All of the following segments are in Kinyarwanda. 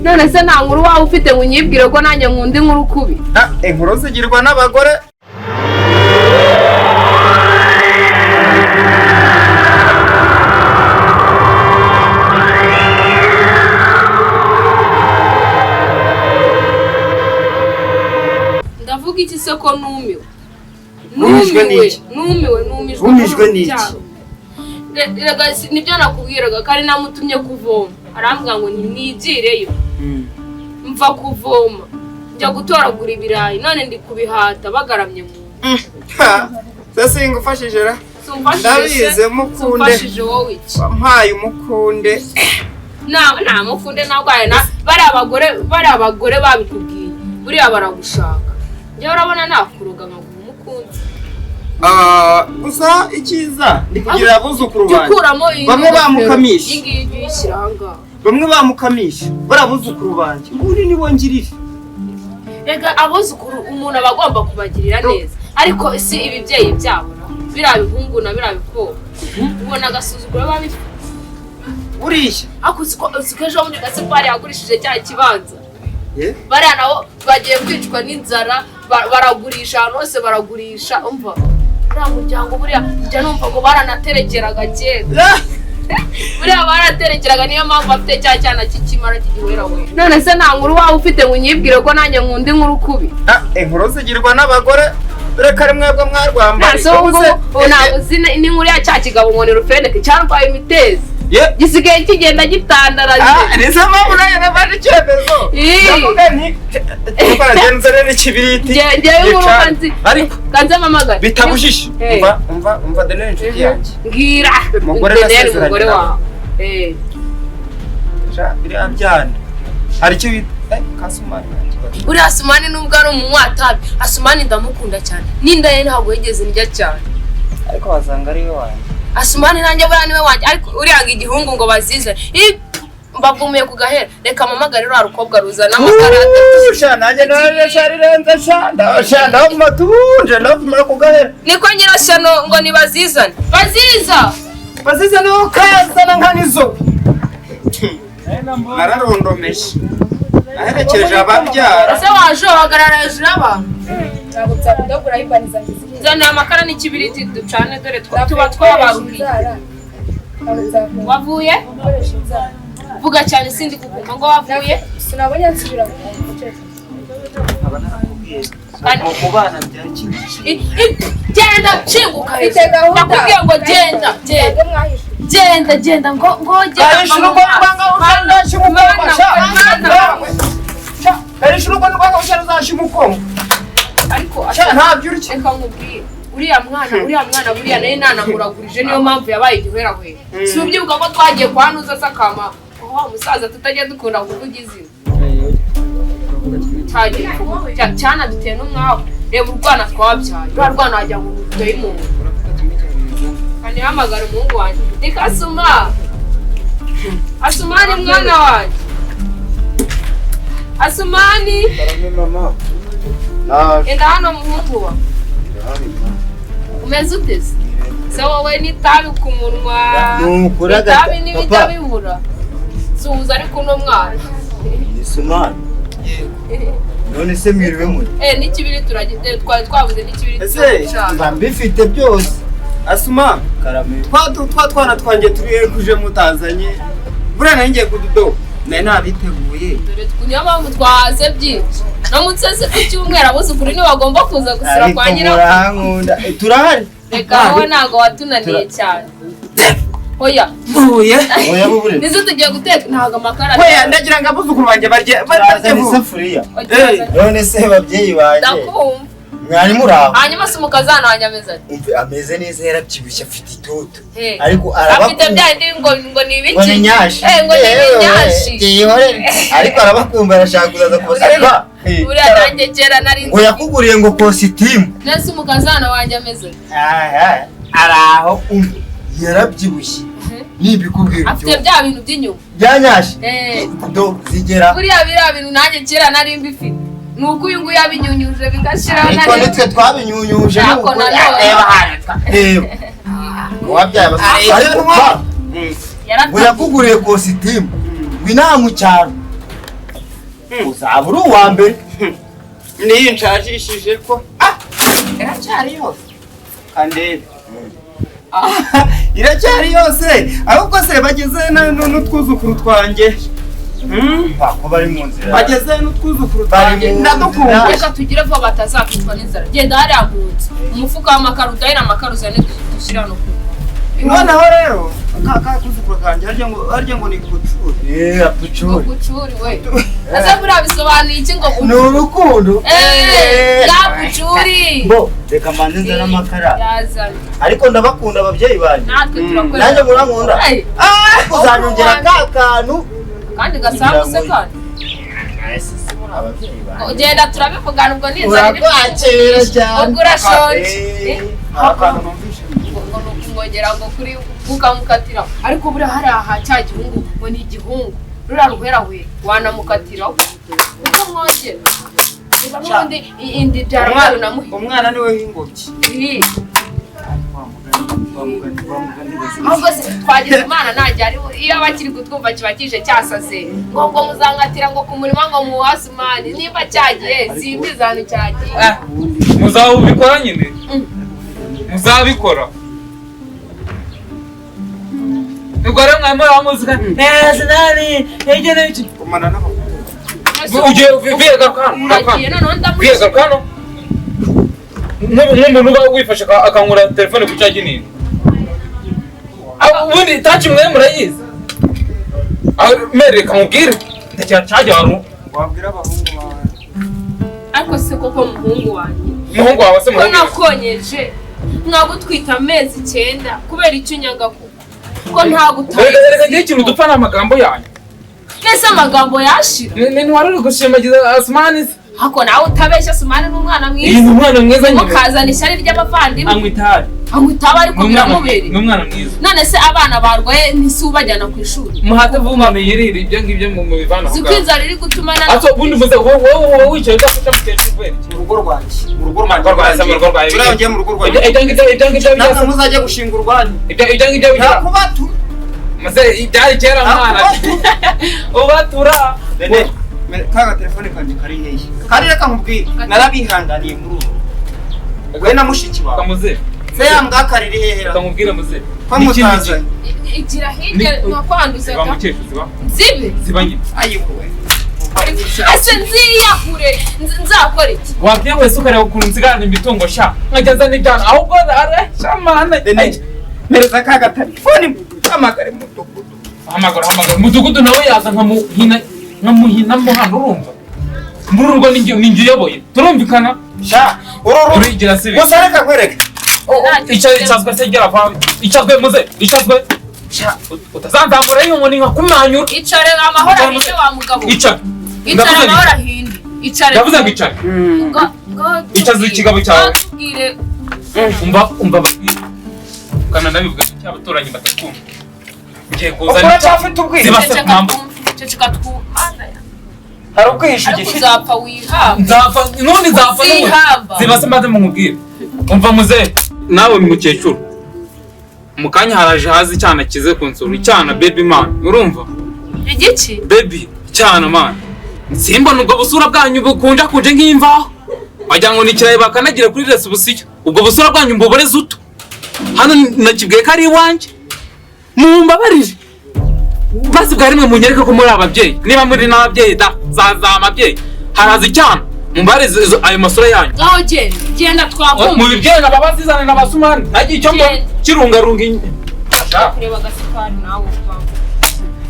none se nta nkuru wawe ufite ngo unyibwire ko nanjye nkunda inkuru kubi? Inkuru zigirwa n'abagore. Ndavuga iki se ko numiwe? Numijwe n'iki? Numijwe n'iki? Nibyo nakubwiraga kandi namutumye kuvoma. Arambwira ngo nigireyo. Mva kuvoma. Njya gutoragura ibirayi none ndi kubihata bagaramye mu. Sase ngufashije ra. Ndabize mukunde. Mfashije wowe iki? Mpaye umukunde. Na mukunde nagwaye na bari abagore babikubwiye. Buriya baragushaka. Njye urabona nakuruga nka umukunde. Gusa ikiza ndikugira abuzukuru banje. Bamwe bamukamisha. Ingiyi yishyiranga. Bamwe bamukamisha. Barabuzukuru banje. Uri nibo ngirira. Rega abuzukuru umuntu abagomba kubagirira neza. Ariko si ibibyeyi byabo. Bira bihungu na bira bikobwa. Ubona agasuzuguro babi. Urisha. Akuziko ejo muri gasipari yagurishije cya kibanza. Bariya nabo bagiye kwicwa n'inzara baragurisha hose baragurisha umva. Uriya muryango buriya njya numva ngo baranaterekeraga kera. Buriya baraterekeraga niyo mpamvu afite cya cyana cy'ikimara cy'igihwera we. None se nta nkuru wawe ufite ngo unyibwire ko nanjye nkunda inkuru kubi? Inkuru zigirwa n'abagore. Reka ari mwebwe mwarwambaye. Uzi n'inkuru ya cya kigabo ngo ni rufeneke cyarwaye imitezi. Gisigaye kigenda gitandaraje. Nizo mpamvu nayo nabanje icyemezo. Ndavuga nti tukora genzere n'ikibiriti. Ngewe urubanzi. Ariko kanze mamagara. Bitabujishe. Umva Daniel inshuti yanjye. Ngira. Umugore wawe. Biriya byana. Hari icyo bita Kasumani. Uri Asumani nubwo ari umunyatabi. Asumani ndamukunda cyane. Ninda ye ntabwo yigeze njya cyane. Ariko wasanga ari we wanjye. Asumani nanjye buriya niwe wanjye ariko uriyanga igihungu ngo bazize. Mbavumiye ku gahera. Reka mamagara rwa rukobwa ruzana amakarata. Nanjye nasharirenze shanda matuje ndavumira ku gahera. Niko nyirashano ngo nibazizane. Baziza no kazana nkanizo. Nararondomeje. Aherekeje ababyara. Ese waje wagarara hejuru y'abantu. Ntabwo byakudagura ibaniza ngizi. Zana amakara n'ikibiriti ducane dore tuba twabaruye. Wavuye? Vuga cyane sindi kukumva ngo wavuye. Sinabonye nsubira. Kandi mu bana byari genda nshinguka. Nakubwiye ngo genda. Genda ngo ariko ntabyo urike reka nkubwiye uriya mwana buriya nayo nanamuragurije niyo mpamvu yabaye igihwera we. Si ubyibuka ko twagiye kwa Nuza sakama umusaza tutajya dukunda kuvuga izina. Cyana duteye n'umwawe. Reba urwana twabyaye. Urwana wajya ngo utoye umuntu. Kandi hamagara umuhungu wanjye. Ni Kasuma. Asumani mwana wanjye. Asumani. Mama. Enda hano muhungu wa. Umeze uteze? Se wowe n'itabi ku munwa. Itabi n'ibidabibura. Suza ariko no mwana. Asumani. None se mwiriwe muri? N'ikibiri turagite twavuze n'ikibiri. Mba mbifite byose. Asuma karame. Twana twanjye turiye kuje mutazanye. Buriya nanjye kududo. Naye nabiteguye. Dore niyo mpamvu twaze byinshi. No mutsese ku cyumweru abuzukuru ni bagomba kuza gusura kwa nyirankunda. Turahari. Reka wowe ntago watunaniye cyane. Oya bubure. Nizo tugiye guteka ntago amakara. Oya ndagira ngo abuzukuru banje barye isafuriya. None se babyeyi banje. Ndakumva. Mwari muraho. Hanyuma se umukazana wanjye ameze ati? Ameze neza yarabyibushye afite itoto. Ariko afite byandi ngo ni ibiki? Ngo ni nyashi. Ngo ni nyashi. Ariko arabakumva arashaka kuzaza kubasaba. Uriya nanjye kera nari ngo yakuguriye ngo kositimu. Nese umukazana wanjye ameze araho yarabyibushye. Nibikubwira afite bya bintu by'inyuma. Byanyashi. Do zigera. Buriya biriya bintu nanjye kera nari mbifite. Nuko uyu nguyu yabinyunyuje bigashiraho ariko nitwe twabinyunyuje nuko reba hano. Wabyaye abasore. Ariko yakuguriye kositimu. Winaha mu cyaro. uzabura uwa mbere niyo nshajishije ko iracyari yose kandebe iracyari yose ahubwo se bageze n'utwuzukuru twanjye bako bari mu nzira bageze n'utwuzukuru twanjye ndadukunda reka tugire vuba batazakitwa n'inzara genda hariya munsi umufuka w'amakara udahira amakara uzane dushyira no noneho rero kuzukuru kanjye harya ngo ni kucuri kucuri we ese buriya bisobanuye iki ngo ni urukundo ya kucuri bo reka mbanze nzana amakara yazanye ariko ndabakunda ababyeyi banjye natwe turakwera nanjye murankunda uzanyongera ka kantu kandi gasanguse kandi ugenda turabivugana ubwo n'inzara urakwakira cyane ubwo urashonje ngongera ngo kuri ukamukatira ariko buriya hariya aha cya gihungu ngo ni igihungu ruriya ruherahuye wanamukatiraho uko mwongera niba n'ubundi indi byara namuhiye umwana niwe w'ingobyi ahubwo se twagize imana ntajya ari iyo abakiri kutwumva kiba kije cyasaze ngo muzankatira ngo ku murima ngo muwasumani niba cyagiye simbizi ahantu cyagiye muzabikora nyine muzabikora ubwo rero mwari muri muzika sinari hirya no hino umana n'abakuru ugiye viyegarukano nk'umuntu uba wifashe akankura telefone ku cya kinini ubundi taci mwe murayizi mere kamubwire ndakira cyaje abantu wabwira abahungu bawe ariko se koko muhungu wanjye umuhungu wawe se ko nakonyeje mwagutwita amezi 9 kubera icyo unyanga ko nta gutaye reka ngiye ikintu dupfa n'amagambo yanyu kese amagambo yashira ni wari uri gushimagiza Asmani hako nawe utabeshya Asmani n'umwana mwiza ni umwana mwiza nyine mukazana ishyari ry'abavandimwe amwitaba ariko biramubere ni umwana mwiza none se abana barwaye nisi ubajyana ku ishuri muhate vuma meyirire ibyo ngibyo mu bivana zikwinzara iri gutuma nana ato bundi muze wowe wicaye udafite mukecuru kweri urugo rwanjye turagiye mu rugo rwanjye ibyo ngibyo namwe muzajya gushinga urwanyu ibyo ngibyo nakubatura maze ibyari kera mwana ubatura kaga telefone kanjye kari hehe kandi reka nkubwire narabihanganiye muri ubu we na mushiki wawe kamuze se yambwa kariri hehe kamubwire muze kwamutazanye igira hirya nakwanduza ziba mukecuru zibe ziba nyine ayikuwe ase nziyakure nzakora iki wabwiye wese ukareba ukuntu nsigarana imitungo sha nkageza n'ibyana ahubwo shamana mereza kaga telefone amagare mudugudu hamagara umudugudu nawe yaza nkamuhinamo hano urumva muri urwo ninjye uyoboye turumvikana sha urigira sibi gusa reka kwereke icyazwe se gera kwa icyazwe muze icyazwe utazanzamura iyo nkoni nkakumanyura icare amahoro ahinde wa mugabo icare amahoro ahinde icare ndavuze ngo icare icaze ikigabo cyawe umva kana ndabivuga cy'abaturanyi batakumva ngiye kuzana cyafite ubwire zibase mpamvu ceceka twumana hari ubwihisho gifite uzapfa wihamba nzapfa nundi nzapfa zibase maze mumubwire umva muze nawe mukecuru mukanya haraje hazi cyana kize kunsura icyana baby man urumva igiki baby cyana man simbona ubwo busura bwanyu bukunja kuje nk'imvaho wagira ngo nikiraye bakanagira kuri resubusiyo ubwo busura bwanyu mbuboreze uto hano nakibwiye ko ari iwanjye mumbabarire basi bwa rimwe munyereka ko muri ababyeyi niba muri n'ababyeyi za amabyeyi haraza icyana mumbarize ayo masura yanyu aho genda twakumva mu bibyeyi n'ababazizana n'abasumani ntagiye icyo mbona kirungarunga kureba agasipari nawe uvanga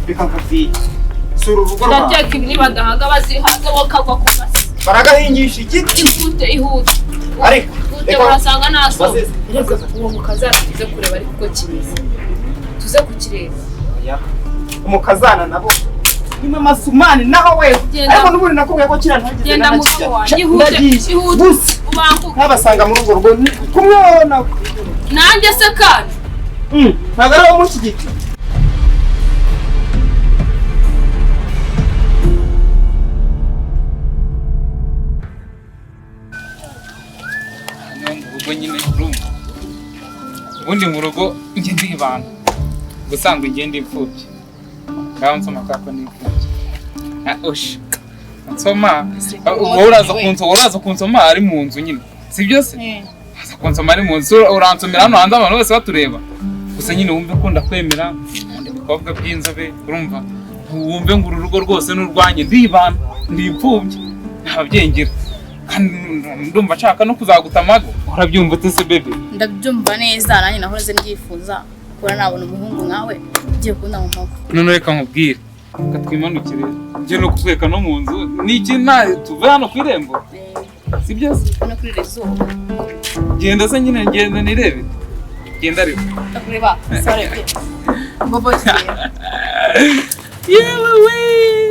reka nkubwire sura urugo rwawe ndateka ibi nibadahaga bazihaga bakagwa ku gasi baragahingisha igiti ihute ariko reka urasanga naso reka uwo mukazana tuze kureba ariko uko kimeze tuze kukireba umukazana nabo ni mama Sumani naho we ariko n'ubundi nakubwiye ko kira ntageze genda mugabo wanjye ihute ubanguke nabasanga muri urwo rugo kumwe nawe nanjye se kandi ntabwo ari wo mushyigiti nyine urumva ubundi mu rugo njye ndibana gusanga njye ndi imfubyi ngaho nsoma kako ndi imfubyi oshi nsoma uraza kunsoma ari mu nzu nyine sibyo se aza kunsoma ari mu nzu uransomera hano hanze abantu bose batureba gusa nyine wumve ko ndakwemera ndi bikobwa by'inzobe urumva wumve ngo uru rugo rwose n'urwanye ndibana ndipfubye ntabyengera kandi ndumva nshaka no kuzagutamaga urabyumva ute se bebe ndabyumva neza nanjye nahoze mbyifuza kubona nabona umuhungu nkawe ugiye kubona mu maboko none reka nkubwire katwimanukire njye no kukwereka no mu nzu niki tuve hano ku irembo sibyo se no kuri rezuba genda se nyine ngenda nirebe genda rero ndakureba sare bye bobo yewe